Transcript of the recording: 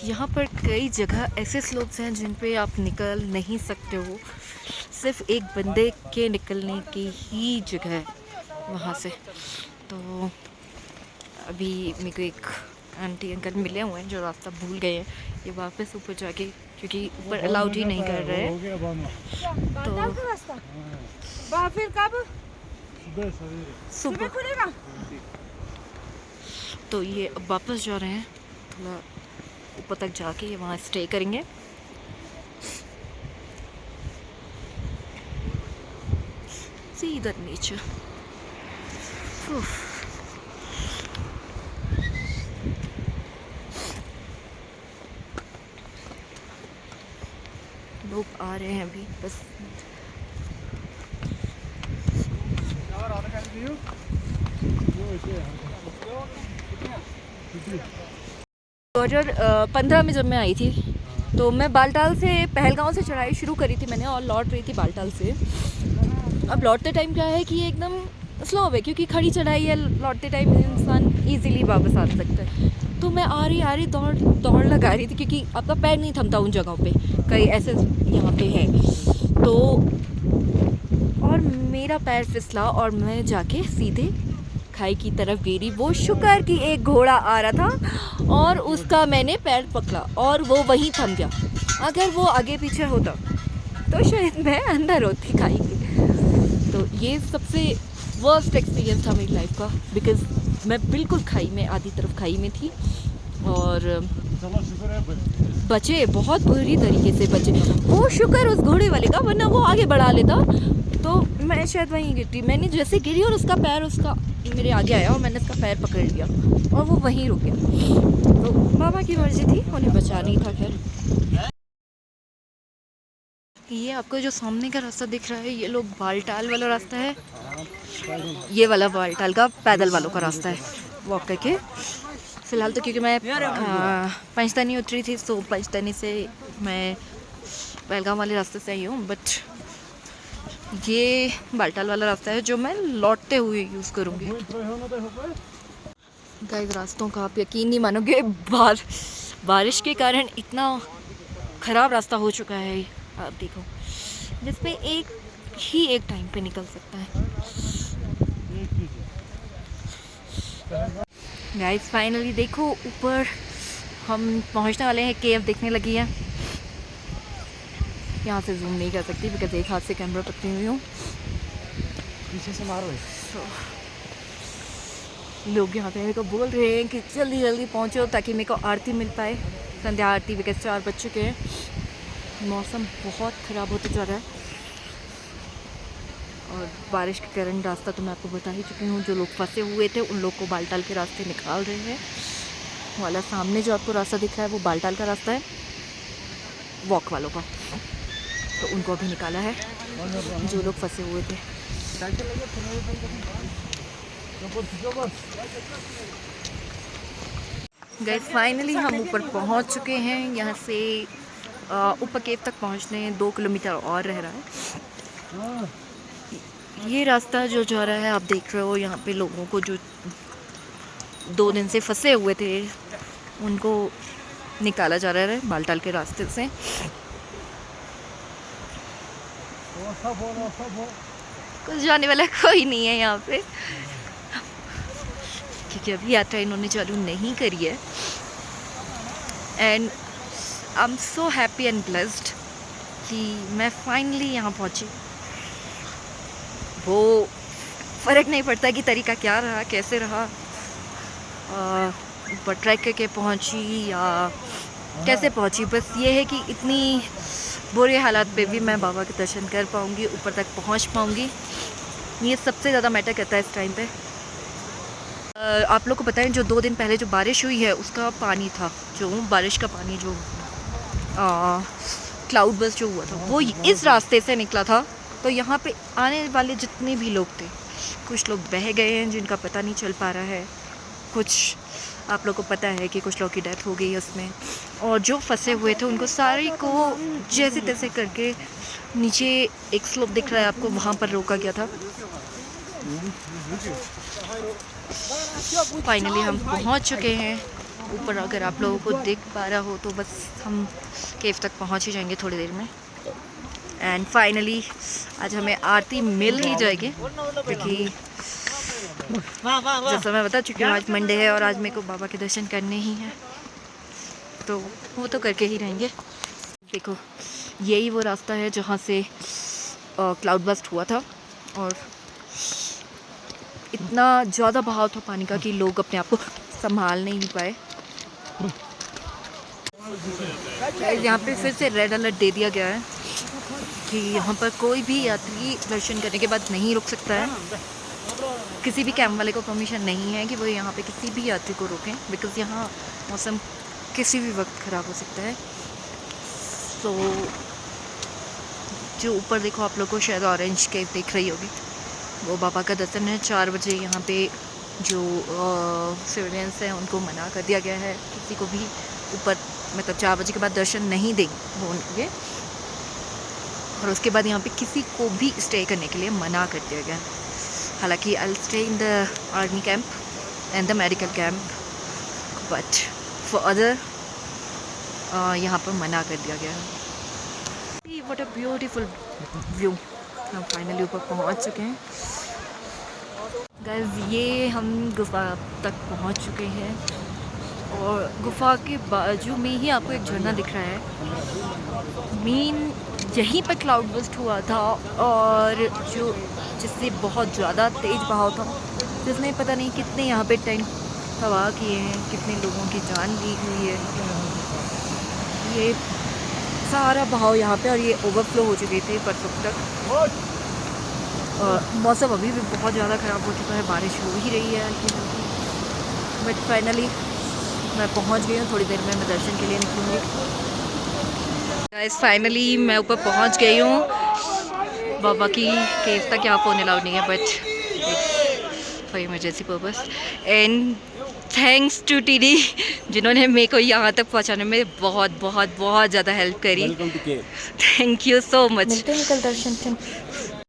यहाँ पर कई जगह ऐसे स्लोप्स हैं जिन पे आप निकल नहीं सकते हो, सिर्फ एक बंदे के निकलने की ही जगह है वहाँ से। तो अभी मेरे को एक आंटी अंकल मिले हुए हैं जो रास्ता भूल गए हैं, ये वापस ऊपर जाके, क्योंकि ऊपर अलाउड ही नहीं कर रहे हैं। तो फिर कब सुबह खुलेगा? तो ये अब वापस जा रहे हैं, थोड़ा ऊपर तक जाके ये वहाँ स्टे करेंगे। सीधा नीचे लोग आ रहे हैं अभी बस। और 15 में जब मैं आई थी तो मैं बालटाल से, पहलगांव से चढ़ाई शुरू करी थी मैंने और लौट रही थी बालटाल से। अब लौटते टाइम क्या है कि ये एकदम स्लो है क्योंकि खड़ी चढ़ाई है, लौटते टाइम इंसान इजीली वापस आ सकता है। तो मैं आ रही दौड़ लगा रही थी क्योंकि आपका पैर नहीं थमता उन जगहों पे, कई ऐसे यहाँ पे है। तो और मेरा पैर फिसला और मैं जाके सीधे खाई की तरफ गिरी। वो शुक्र कि एक घोड़ा आ रहा था और उसका मैंने पैर पकड़ा और वो वहीं थम गया। अगर वो आगे पीछे होता तो शायद मैं अंदर होती खाई के। तो ये सबसे वर्स्ट एक्सपीरियंस था मेरी लाइफ का, बिकॉज़ मैं बिल्कुल खाई में, आधी तरफ खाई में थी और बचे, बहुत बुरी तरीके से बचे। वो शुक्र उस घोड़े वाले का, वरना वो आगे बढ़ा लेता तो मैं शायद वहीं गिरती। मैंने जैसे गिरी और उसका पैर उसका मेरे आगे आया और मैंने उसका पैर पकड़ लिया और वो वहीं रुक गया। तो बाबा की मर्जी थी, उन्हें बचा नहीं था। खैर, ये आपको जो सामने का रास्ता दिख रहा है, ये लोग बालटाल वाला रास्ता है। ये वाला बालटाल का पैदल वालों का रास्ता है वॉक करके। फ़िलहाल तो क्योंकि मैं पंचतनी उतरी थी तो पंचतनी से मैं पहलगाम वाले रास्ते से आई हूँ, बट ये बालटाल वाला रास्ता है जो मैं लौटते हुए यूज़ करूँगी। गाइस, रास्तों का आप यकीन नहीं मानोगे, बारिश के कारण इतना ख़राब रास्ता हो चुका है। आप देखो, जिसपे एक टाइम पे निकल सकता है। गाइस, फाइनली देखो ऊपर हम पहुंचने वाले हैं। केव दिखने लगी है, यहाँ से जूम नहीं कर सकती बिकॉज एक हाथ से कैमरा पकड़ी हुई हूँ। पीछे से मारो। लोग यहाँ पे मेरे को बोल रहे हैं कि जल्दी जल्दी पहुँचो ताकि मेरे को आरती मिल पाए, संध्या आरती, बिकॉज 4 बज चुके हैं। मौसम बहुत ख़राब होते जा रहा है और बारिश के कारण रास्ता तो मैं आपको बता ही चुकी हूँ। जो लोग फंसे हुए थे उन लोग को बालटाल के रास्ते निकाल रहे हैं। वाला सामने जो आपको रास्ता दिख रहा है वो बालटाल का रास्ता है, वॉक वालों का। तो उनको अभी निकाला है जो लोग फंसे हुए थे। गाइस, फाइनली हम ऊपर पहुंच चुके हैं। यहाँ से ऊपर केव तक पहुंचने 2 किलोमीटर और रह रहा है। ये रास्ता जो जा रहा है आप देख रहे हो, यहाँ पे लोगों को जो 2 दिन से फंसे हुए थे उनको निकाला जा रहा है बालटाल के रास्ते से। कुछ जाने वाला कोई नहीं है यहाँ पे क्योंकि अभी यात्रा इन्होंने चालू नहीं करी है। And I am so happy and blessed कि मैं फाइनली यहाँ पहुँची। वो फ़र्क नहीं पड़ता कि तरीका क्या रहा, कैसे रहा, ऊपर ट्रैक करके पहुँची या कैसे पहुँची, बस ये है कि इतनी बुरे हालात पे भी मैं बाबा के दर्शन कर पाऊँगी, ऊपर तक पहुँच पाऊँगी। ये सबसे ज़्यादा मैटर करता है इस टाइम पे। आप लोग को पता है जो 2 दिन पहले जो बारिश हुई है उसका पानी था, जो बारिश का पानी जो क्लाउड बस्ट जो हुआ था वो इस रास्ते से निकला था। तो यहाँ पे आने वाले जितने भी लोग थे, कुछ लोग बह गए हैं जिनका पता नहीं चल पा रहा है, कुछ आप लोग को पता है कि कुछ लोग की डेथ हो गई है उसमें, और जो फंसे हुए थे उनको सारे को जैसे तैसे करके नीचे एक स्लोप दिख रहा है आपको, वहाँ पर रोका गया था। फाइनली हम पहुँच चुके हैं ऊपर अगर आप लोगों को दिख पा रहा हो तो बस हम केव तक पहुंच ही जाएंगे थोड़ी देर में। एंड फाइनली आज हमें आरती मिल ही जाएगी, क्योंकि जैसा मैं बता चुकी हूँ आज मंडे है और आज मेरे को बाबा के दर्शन करने ही हैं, तो वो तो करके ही रहेंगे। देखो यही वो रास्ता है जहाँ से क्लाउड बस्ट हुआ था, और इतना ज़्यादा बहाव था पानी का कि लोग अपने आप को संभाल नहीं पाए। यहाँ पे फिर से रेड अलर्ट दे दिया गया है कि यहाँ पर कोई भी यात्री दर्शन करने के बाद नहीं रुक सकता है। किसी भी कैंप वाले को परमिशन नहीं है कि वो यहाँ पे किसी भी यात्री को रोकें, बिकॉज़ यहाँ मौसम किसी भी वक्त ख़राब हो सकता है। तो जो ऊपर देखो आप लोग को शायद ऑरेंज केव दिख रही होगी, वो बाबा का दर्शन है। 4 बजे यहाँ पे जो सिविलियंस हैं उनको मना कर दिया गया है, किसी को भी ऊपर मतलब 4 बजे के बाद दर्शन नहीं देंगे, और उसके बाद यहाँ पे किसी को भी स्टे करने के लिए मना कर दिया गया। हालांकि I will stay in the army camp and the medical camp, but for other यहाँ पर मना कर दिया गया है। What a beautiful view. हम फाइनली ऊपर पहुँच चुके हैं गाइस। ये हम गुफा तक पहुँच चुके हैं, और गुफा के बाजू में ही आपको एक झरना दिख रहा है। मेन यहीं पर क्लाउड बस्ट हुआ था, और जिससे बहुत ज़्यादा तेज़ बहाव था, जिसने पता नहीं कितने यहाँ पे टेंट तबाह किए हैं, कितने लोगों की जान ली हुई है। ये सारा बहाव यहाँ पे, और ये ओवरफ्लो हो चुके थे परसों तक। मौसम अभी भी बहुत ज़्यादा ख़राब हो चुका है, बारिश हो ही रही है हल्की हल्की। बट फाइनली मैं पहुँच गई हूँ, थोड़ी देर में मैं दर्शन के लिए निकलूँगी। गाइस फाइनली मैं ऊपर पहुँच गई हूँ। बाबा की केव तक यहाँ फ़ोन अलाउड नहीं है, but for emergency purpose. And thanks to TD जिन्होंने मेरे को यहाँ तक पहुँचाने में बहुत बहुत बहुत ज़्यादा हेल्प करी। Thank you so much. मिलते हैं कल दर्शन।